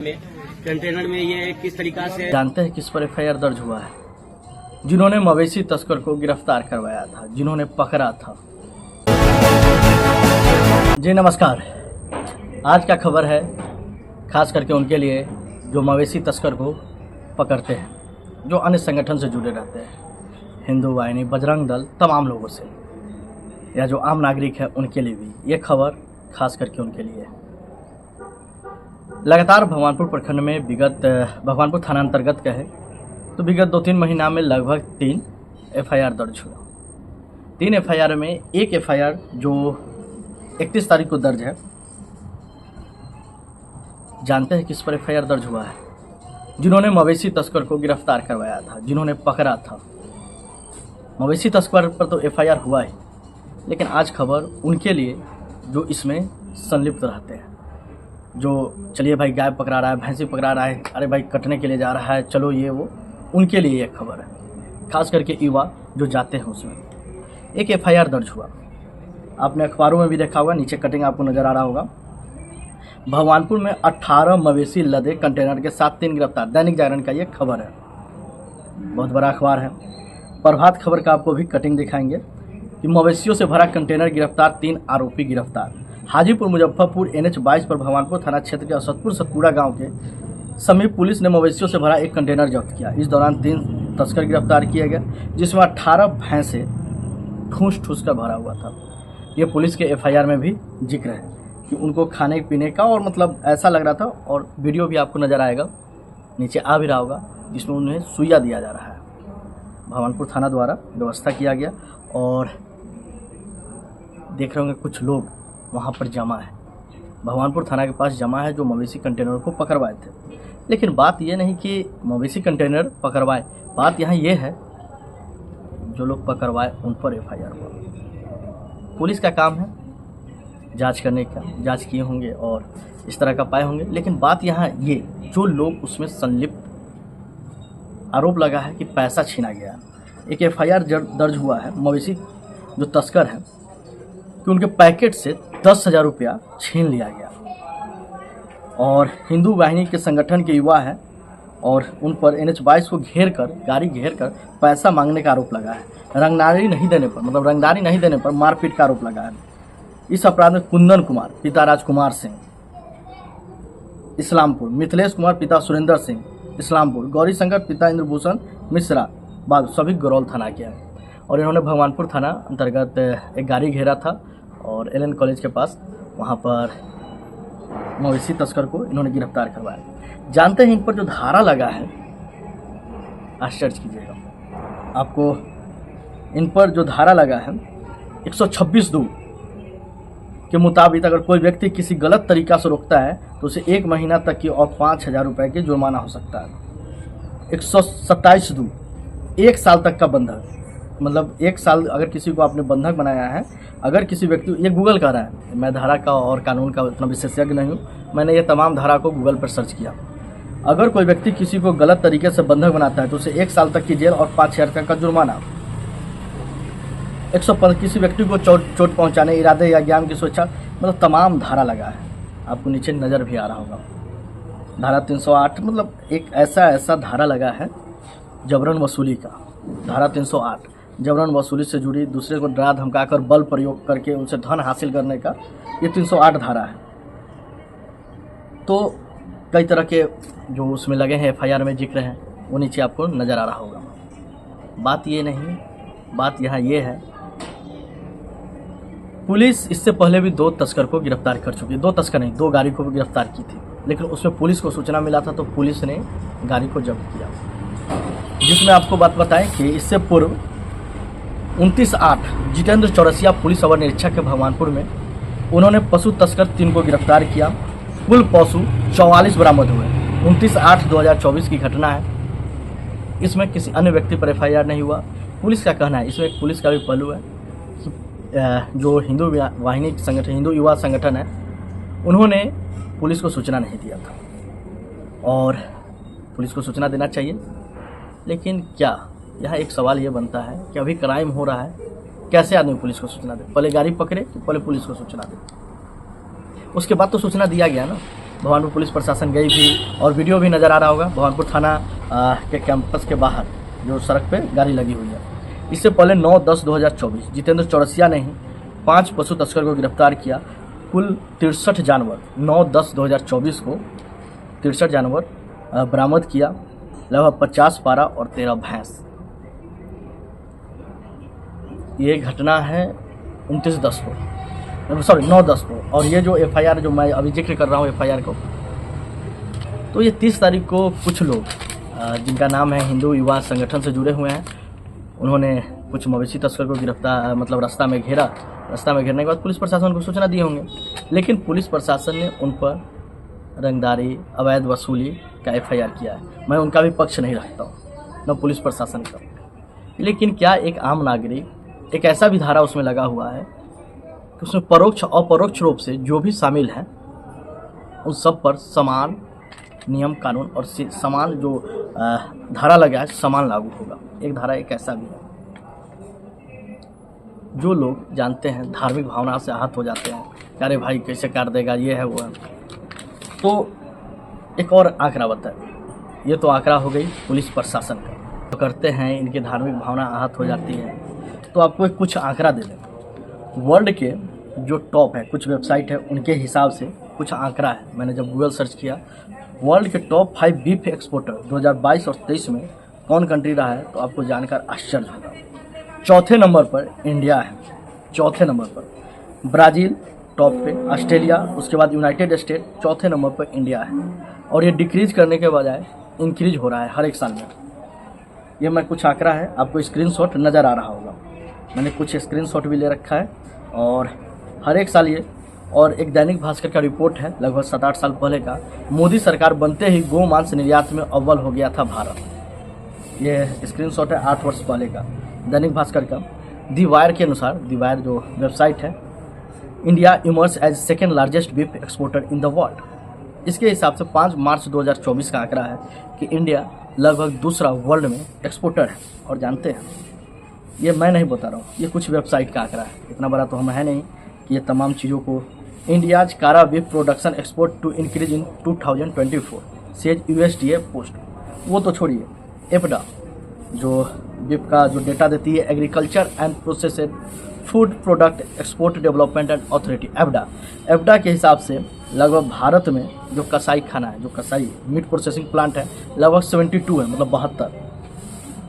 Container में ये किस तरीका से जानते हैं किस पर एफआईआर दर्ज हुआ है? जिन्होंने मवेशी तस्कर को गिरफ्तार करवाया था, जिन्होंने पकड़ा था। जी नमस्कार, आज का खबर है खास करके उनके लिए जो मवेशी तस्कर को पकड़ते हैं, जो अन्य संगठन से जुड़े रहते हैं, हिंदू वाहिनी, बजरंग दल, तमाम लोगों से, या जो आम नागरिक है उनके लिए भी ये खबर खास करके उनके लिए है। लगातार भगवानपुर प्रखंड में भगवानपुर थाना अंतर्गत का है तो विगत 2-3 महीना में लगभग 3 एफआईआर दर्ज हुआ। 3 एफआईआर में एक एफआईआर जो 31 तारीख को दर्ज है। जानते हैं किस पर एफआईआर दर्ज हुआ है? जिन्होंने मवेशी तस्कर को गिरफ्तार करवाया था, जिन्होंने पकड़ा था। मवेशी तस्कर पर तो एफआईआर हुआ ही, लेकिन आज खबर उनके लिए जो इसमें संलिप्त रहते हैं। जो चलिए भाई गाय पकड़ा रहा है, भैंसी पकड़ा रहा है, अरे भाई कटने के लिए जा रहा है, चलो ये वो, उनके लिए एक खबर है। खास करके युवा जो जाते हैं उसमें एक एफआईआर दर्ज हुआ। आपने अखबारों में भी देखा होगा, नीचे कटिंग आपको नज़र आ रहा होगा। भगवानपुर में 18 मवेशी लदे कंटेनर के साथ 3 गिरफ्तार। दैनिक जागरण का ये खबर है, बहुत बड़ा अखबार है। प्रभात खबर का आपको भी कटिंग दिखाएंगे कि मवेशियों से भरा कंटेनर गिरफ्तार, 3 आरोपी गिरफ्तार। हाजीपुर मुजफ्फरपुर NH 22 पर भगवानपुर थाना क्षेत्र के असदपुर सतपुड़ा गांव के समीप पुलिस ने मवेशियों से भरा एक कंटेनर जब्त किया। इस दौरान 3 तस्कर गिरफ्तार किए गए, जिसमें 18 भैंसे ठूस कर भरा हुआ था। ये पुलिस के एफआईआर में भी जिक्र है कि उनको खाने पीने का और मतलब ऐसा लग रहा था, और वीडियो भी आपको नज़र आएगा, नीचे आ भी रहा होगा, जिसमें उन्हें सुइया दिया जा रहा है। भगवानपुर थाना द्वारा व्यवस्था किया गया और देख रहे होंगे कुछ लोग वहाँ पर जमा है, भगवानपुर थाना के पास जमा है, जो मवेशी कंटेनर को पकड़वाए थे। लेकिन बात यह नहीं कि मवेशी कंटेनर पकड़वाए, बात यहाँ ये है जो लोग पकड़वाए उन पर एफआईआर हुआ। पुलिस का काम है जांच करने का, जांच किए होंगे और इस तरह का पाए होंगे। लेकिन बात यहाँ ये, जो लोग उसमें संलिप्त, आरोप लगा है कि पैसा छीना गया। एक एफआईआर दर्ज हुआ है मवेशी जो तस्कर हैं कि उनके पैकेट से 10,000 रुपया छीन लिया गया, और हिंदू वाहिनी के संगठन के युवा हैं और उन पर NH 22 को गाड़ी घेर कर पैसा मांगने का आरोप लगा है। रंगदारी नहीं देने पर मारपीट का आरोप लगा है। इस अपराध में कुंदन कुमार पिता राजकुमार सिंह इस्लामपुर, मिथिलेश कुमार पिता सुरेंद्र सिंह इस्लामपुर, गौरी शंकर पिता इंद्रभूषण मिश्रा सभी गरौल थाना के हैं। और इन्होंने भगवानपुर थाना अंतर्गत एक गाड़ी घेरा था और LN कॉलेज के पास, वहाँ पर मवेशी तस्कर को इन्होंने गिरफ्तार करवाया। जानते हैं इन पर जो धारा लगा है, आश्चर्य कीजिएगा, आपको इन पर जो धारा लगा है 126(2) के मुताबिक अगर कोई व्यक्ति किसी गलत तरीका से रोकता है तो उसे 1 महीना तक की और 5,000 रुपये की जुर्माना हो सकता है। 127(2) 1 साल तक का बंधक, मतलब 1 साल अगर किसी को आपने बंधक बनाया है, अगर किसी व्यक्ति, ये गूगल कर रहा है, मैं धारा का और कानून का उतना विशेषज्ञ नहीं हूँ, मैंने ये तमाम धारा को गूगल पर सर्च किया। अगर कोई व्यक्ति किसी को गलत तरीके से बंधक बनाता है तो उसे 1 साल तक की जेल और 5,000 तक का जुर्माना। 105 किसी व्यक्ति को चोट पहुँचाने, इरादे या ज्ञान की स्वेच्छा, मतलब तमाम धारा लगा है, आपको नीचे नज़र भी आ रहा होगा। धारा 308, मतलब एक ऐसा धारा लगा है जबरन वसूली का। धारा 308 जबरन वसूली से जुड़ी, दूसरे को डरा धमकाकर बल प्रयोग करके उनसे धन हासिल करने का, ये 308 धारा है। तो कई तरह के जो उसमें लगे हैं एफआईआर में जिक्र हैं, वो नीचे आपको नज़र आ रहा होगा। बात ये नहीं, बात यहाँ ये है, पुलिस इससे पहले भी 2 तस्कर को गिरफ्तार कर चुकी है। 2 तस्कर नहीं, 2 गाड़ी को गिरफ्तार की थी, लेकिन उसमें पुलिस को सूचना मिला था तो पुलिस ने गाड़ी को जब्त किया। जिसमें आपको बात बताएं कि इससे पूर्व 29/8 जितेंद्र चौरसिया पुलिस अवर निरीक्षक के भगवानपुर में, उन्होंने पशु तस्कर 3 को गिरफ्तार किया। कुल पशु 44 बरामद हुए। 29/8/2024 की घटना है। इसमें किसी अन्य व्यक्ति पर एफआईआर नहीं हुआ। पुलिस का कहना है, इसमें एक पुलिस का भी पहलू है कि जो हिंदू वाहिनी संगठन, हिंदू युवा संगठन है, उन्होंने पुलिस को सूचना नहीं दिया था, और पुलिस को सूचना देना चाहिए। लेकिन क्या यहाँ एक सवाल ये बनता है कि अभी क्राइम हो रहा है, कैसे आदमी पुलिस को सूचना दे? पहले गाड़ी पकड़े कि पहले पुलिस को सूचना दे? उसके बाद तो सूचना दिया गया ना। भवानपुर पुलिस प्रशासन गई भी और वीडियो भी नज़र आ रहा होगा भवानपुर थाना के कैंपस के बाहर जो सड़क पे गाड़ी लगी हुई है। इससे पहले 9/10/2024 जितेंद्र चौरसिया ने ही 5 पशु तस्कर को गिरफ्तार किया। कुल 63 जानवर 9/10/2024 को 63 जानवर बरामद किया, लगभग 50 पारा और 13 भैंस। ये घटना है 29/10 को, सॉरी 9/10 को। और ये जो एफआईआर जो मैं अभी जिक्र कर रहा हूँ एफआईआर को, तो ये 30 तारीख को कुछ लोग जिनका नाम है हिंदू युवा संगठन से जुड़े हुए हैं, उन्होंने कुछ मवेशी तस्कर को गिरफ्तार मतलब रास्ता में घेरा। रास्ता में घेरने के बाद पुलिस प्रशासन को सूचना दिए होंगे, लेकिन पुलिस प्रशासन ने उन पर रंगदारी अवैध वसूली का एफआईआर किया है। मैं उनका भी पक्ष नहीं रखता हूँ, न पुलिस प्रशासन का। लेकिन क्या एक आम नागरिक, एक ऐसा भी धारा उसमें लगा हुआ है कि उसमें परोक्ष अपरोक्ष रूप से जो भी शामिल हैं उन सब पर समान नियम कानून और समान जो धारा लगा है समान लागू होगा। एक धारा एक ऐसा भी है, जो लोग जानते हैं धार्मिक भावना से आहत हो जाते हैं, अरे भाई कैसे काट देगा, ये है वो है। तो एक और आंकड़ा बताए, ये तो आंकड़ा हो गई पुलिस प्रशासन का, तो करते हैं इनकी धार्मिक भावना आहत हो जाती है। तो आपको एक कुछ आंकड़ा दे दें, वर्ल्ड के जो टॉप है, कुछ वेबसाइट है उनके हिसाब से कुछ आंकड़ा है। मैंने जब गूगल सर्च किया, वर्ल्ड के टॉप 5 बीफ एक्सपोर्टर 2022 और 23 में कौन कंट्री रहा है, तो आपको जानकर आश्चर्य होगा। चौथे नंबर पर इंडिया है, चौथे नंबर पर ब्राज़ील टॉप पे, ऑस्ट्रेलिया, उसके बाद यूनाइटेड स्टेट, चौथे नंबर पर इंडिया है। और ये डिक्रीज करने के बजाय इंक्रीज हो रहा है हर एक साल में। ये मैं कुछ आंकड़ा है, आपको स्क्रीनशॉट नज़र आ रहा होगा, मैंने कुछ स्क्रीनशॉट भी ले रखा है। और हर एक साल ये, और एक दैनिक भास्कर का रिपोर्ट है लगभग 7-8 साल पहले का, मोदी सरकार बनते ही गौ मांस निर्यात में अव्वल हो गया था भारत। ये स्क्रीनशॉट है 8 वर्ष पहले का दैनिक भास्कर का। दी वायर के अनुसार, दी वायर जो वेबसाइट है, India emerge as second largest beef exporter in the world. इसके हिसाब से 5 मार्च 2024 का आंकड़ा है कि इंडिया लगभग दूसरा वर्ल्ड में एक्सपोर्टर है। और जानते हैं, ये मैं नहीं बता रहा हूँ, ये कुछ वेबसाइट का आंकड़ा है, इतना बड़ा तो हम है नहीं कि ये तमाम चीज़ों को। India's carabeef production export to increase in 2024 says USDA post. वो तो छोड़िए, एपडा जो बीफ का जो डेटा देती है, agriculture and processed food product export development and authority, APEDA के हिसाब से लगभग भारत में जो कसाई खाना है, जो कसाई मीट प्रोसेसिंग प्लांट है, लगभग 72 है, मतलब 72,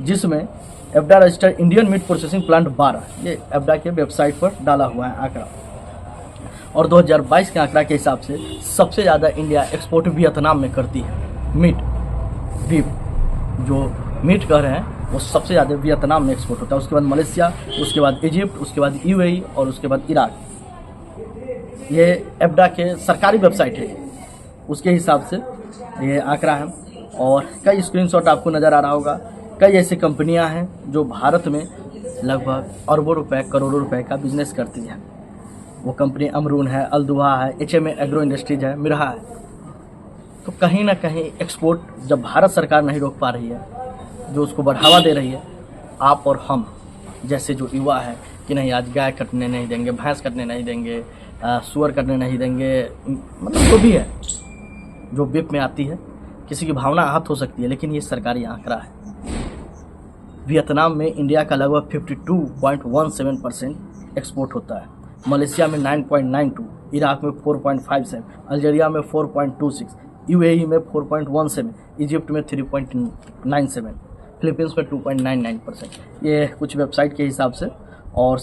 जिसमें APEDA registered Indian meat processing plant 12। ये एपडा के वेबसाइट पर डाला हुआ है आंकड़ा। और 2022 के आंकड़ा के हिसाब से सबसे ज़्यादा इंडिया एक्सपोर्ट वियतनाम में करती है। मीट, बीफ जो मीट कह रहे हैं वो सबसे ज़्यादा वियतनाम में एक्सपोर्ट होता है, उसके बाद मलेशिया, उसके बाद इजिप्ट, उसके बाद UAE और उसके बाद इराक। ये एपडा के सरकारी वेबसाइट है, उसके हिसाब से ये आंकड़ा है। और कई स्क्रीनशॉट आपको नज़र आ रहा होगा। कई ऐसी कंपनियां हैं जो भारत में लगभग अरबों रुपए, करोड़ों रुपए का बिजनेस करती है। वो कंपनी अमरून है, अल्दुआ है, HMA एग्रो इंडस्ट्रीज है, मिरहा है। तो कहीं ना कहीं एक्सपोर्ट जब भारत सरकार नहीं रोक पा रही है, जो उसको बढ़ावा दे रही है, आप और हम जैसे जो युवा है कि नहीं आज गाय कटने नहीं देंगे, भैंस कटने नहीं देंगे, सुअर कटने नहीं देंगे, मतलब जो भी है जो बीफ में आती है, किसी की भावना आहत हो सकती है, लेकिन ये सरकारी आंकड़ा है। वियतनाम में इंडिया का लगभग 52.17% एक्सपोर्ट होता है, मलेशिया में 9.92, इराक में 4.57, अल्जीरिया में 4.26, UAE में 4.17, इजिप्ट में 3.97, फिलीपींस में 2.99%। ये कुछ वेबसाइट के हिसाब से। और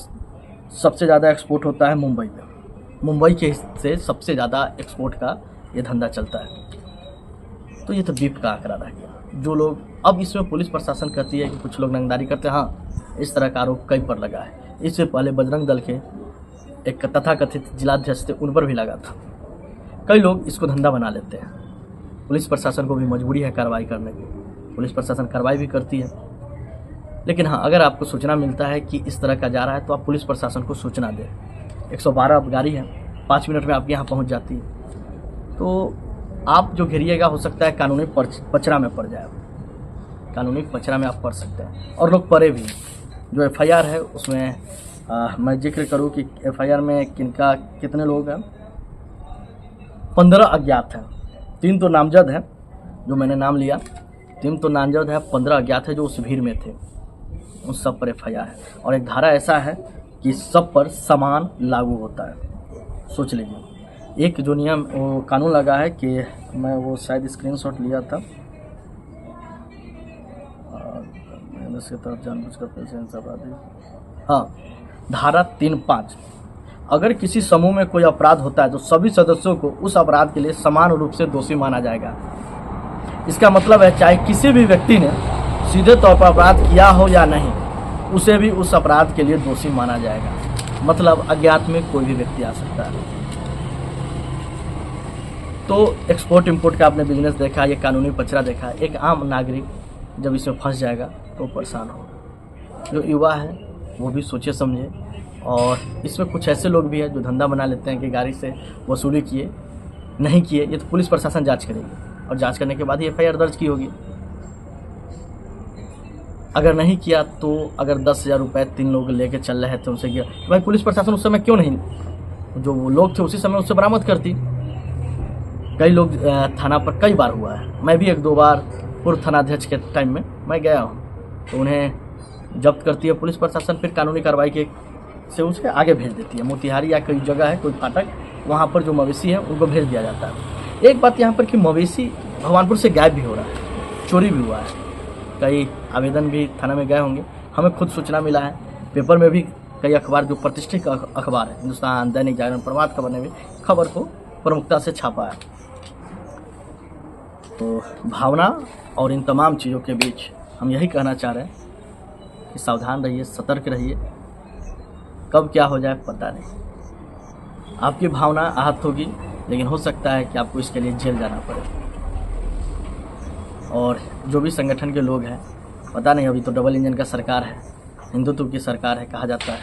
सबसे ज़्यादा एक्सपोर्ट होता है मुंबई में, मुंबई के से सबसे ज़्यादा एक्सपोर्ट का ये धंधा चलता है। तो ये तो बीफ का आंकड़ा रह गया। जो लोग अब इसमें पुलिस प्रशासन कहती है कि कुछ लोग रंगदारी करते हैं, हाँ इस तरह का आरोप कई पर लगा है। इससे पहले बजरंग दल के एक तथाकथित जिलाध्यक्ष थे, उन पर भी लगा था। कई लोग इसको धंधा बना लेते हैं। पुलिस प्रशासन को भी मजबूरी है कार्रवाई करने की, पुलिस प्रशासन कार्रवाई भी करती है। लेकिन हाँ, अगर आपको सूचना मिलता है कि इस तरह का जा रहा है तो आप पुलिस प्रशासन को सूचना दें। 112 अब गाड़ी है, 5 मिनट में आपके यहाँ पहुँच जाती है। तो आप जो घेरिएगा हो सकता है कानूनी पचरा में पड़ जाए, कानूनी पचरा में आप पड़ सकते हैं। और लोग पड़े भी। जो FIR है उसमें मैं जिक्र करूँ कि FIR में कितने लोग हैं, 15 अज्ञात हैं। 3 तो नामजद हैं, जो मैंने नाम लिया, 3 तो नामजद है, 15 अज्ञात है जो उस भीड़ में थे, उन सब पर FIR है। और एक धारा ऐसा है कि सब पर समान लागू होता है। सोच लीजिए, एक जो नियम वो कानून लगा है कि मैं वो शायद स्क्रीनशॉट लिया था, उसके तरफ जानबूझकर पैसे अपराधी, हाँ, धारा 3(5), अगर किसी समूह में कोई अपराध होता है तो सभी सदस्यों को उस अपराध के लिए समान रूप से दोषी माना जाएगा। इसका मतलब है चाहे किसी भी व्यक्ति ने सीधे तौर पर अपराध किया हो या नहीं, उसे भी उस अपराध के लिए दोषी माना जाएगा। मतलब अज्ञात में कोई भी व्यक्ति आ सकता है। तो एक्सपोर्ट इंपोर्ट का आपने बिजनेस देखा, ये कानूनी पचड़ा देखा, एक आम नागरिक जब इसमें फंस जाएगा तो परेशान होगा। जो युवा है वो भी सोचे समझे, और इसमें कुछ ऐसे लोग भी हैं जो धंधा बना लेते हैं कि गाड़ी से वसूली किए, नहीं किए, ये तो पुलिस प्रशासन जांच करेगी और जांच करने के बाद ही FIR दर्ज की होगी। अगर नहीं किया तो अगर 10,000 रुपये 3 लोग लेके चल रहे थे उनसे किया, तो भाई पुलिस प्रशासन उस समय क्यों नहीं, जो वो लोग थे उसी समय उससे बरामद करती। कई लोग थाना पर कई बार हुआ है, मैं भी 1-2 बार पूर्व थानाध्यक्ष के टाइम में मैं गया हूँ, तो उन्हें जब्त करती है पुलिस प्रशासन, फिर कानूनी कार्रवाई के से उसके आगे भेज देती है। मोतिहारी या कोई जगह है, कोई फाटक, वहाँ पर जो मवेशी है उनको भेज दिया जाता है। एक बात यहाँ पर कि मवेशी भगवानपुर से गायब भी हो रहा है, चोरी भी हुआ है, कई आवेदन भी थाना में गए होंगे, हमें खुद सूचना मिला है, पेपर में भी कई अखबार जो प्रतिष्ठित अखबार है, हिंदुस्तान, दैनिक जागरण, प्रभात खबर ने भी खबर को प्रमुखता से छापा है। तो भावना और इन तमाम चीज़ों के बीच हम यही कहना चाह रहे हैं कि सावधान रहिए, सतर्क रहिए, कब क्या हो जाए पता नहीं। आपकी भावना आहत होगी, लेकिन हो सकता है कि आपको इसके लिए जेल जाना पड़े। और जो भी संगठन के लोग हैं, पता नहीं, अभी तो डबल इंजन का सरकार है, हिंदुत्व की सरकार है, कहा जाता है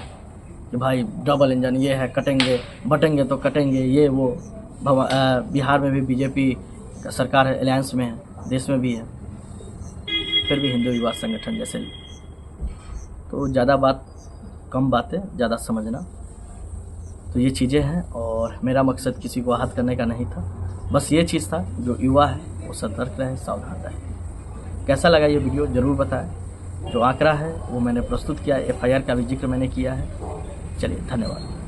कि भाई डबल इंजन ये है, कटेंगे बटेंगे तो कटेंगे, ये वो। बिहार में भी BJP का सरकार है, अलायंस में है, देश में भी है, फिर भी हिंदू युवा संगठन जैसे। तो ज़्यादा बात कम बातें, ज़्यादा समझना, तो ये चीज़ें हैं। और मेरा मकसद किसी को आहत करने का नहीं था, बस ये चीज़ था, जो युवा है वो सतर्क रहे, सावधान रहे। कैसा लगा ये वीडियो ज़रूर बताएं। जो आंकड़ा है वो मैंने प्रस्तुत किया है, FIR का भी जिक्र मैंने किया है। चलिए, धन्यवाद।